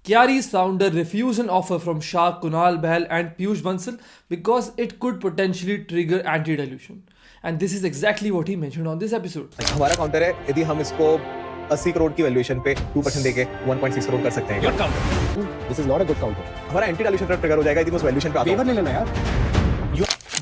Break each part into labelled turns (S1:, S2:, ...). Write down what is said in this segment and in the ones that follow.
S1: Kyari's founder refused an offer from Shah Kunal Bahl and Piyush Bansal because it could potentially trigger anti-dilution. And this is exactly what he mentioned on this episode.
S2: हमारा counter है यदि हम इसको 80 करोड़ की valuation पे 2% देके 1.6 करोड़ कर सकते हैं।
S3: Your counter. This is not a good counter.
S2: हमारा एंटी डाइल्यूशन ट्रिगर हो जाएगा यदि मैं उस वैल्यूएशन पे आता हूं।
S3: Waiver ले लेना यार.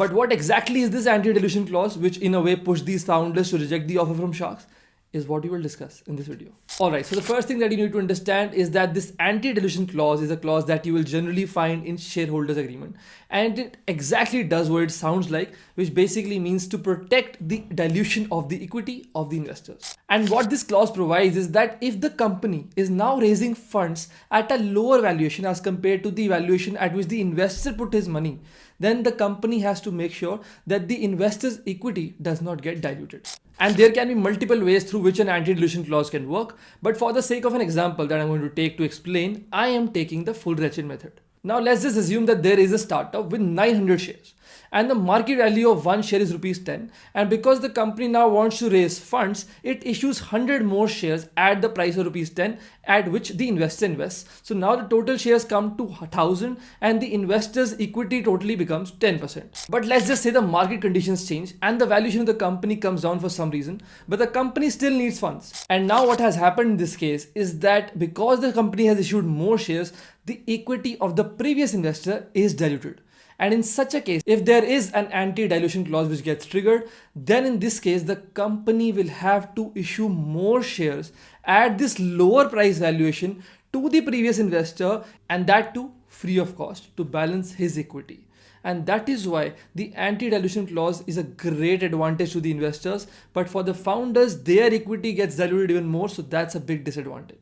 S1: But what exactly is this anti-dilution clause which in a way pushed these founders to reject the offer from sharks is what we will discuss in this video. Alright, so the first thing that you need to understand is that this anti-dilution clause is a clause that you will generally find in shareholders agreement, and it exactly does what it sounds like, which basically means to protect the dilution of the equity of the investors. And what this clause provides is that if the company is now raising funds at a lower valuation as compared to the valuation at which the investor put his money, then the company has to make sure that the investor's equity does not get diluted. And there can be multiple ways through which an anti-dilution clause can work, but for the sake of an example that I'm going to take to explain, I am taking the full ratchet method. Now let's just assume that there is a startup with 900 shares and the market value of one share is rupees 10, and because the company now wants to raise funds, it issues 100 more shares at the price of rupees 10 at which the investor invests. So now the total shares come to 1000 and the investor's equity totally becomes 10%. But let's just say the market conditions change and the valuation of the company comes down for some reason, but the company still needs funds. And now what has happened in this case is that because the company has issued more shares, the equity of the previous investor is diluted. And in such a case, if there is an anti-dilution clause which gets triggered, then in this case, the company will have to issue more shares at this lower price valuation to the previous investor, and that too free of cost, to balance his equity. And that is why the anti-dilution clause is a great advantage to the investors, but for the founders, their equity gets diluted even more, so that's a big disadvantage.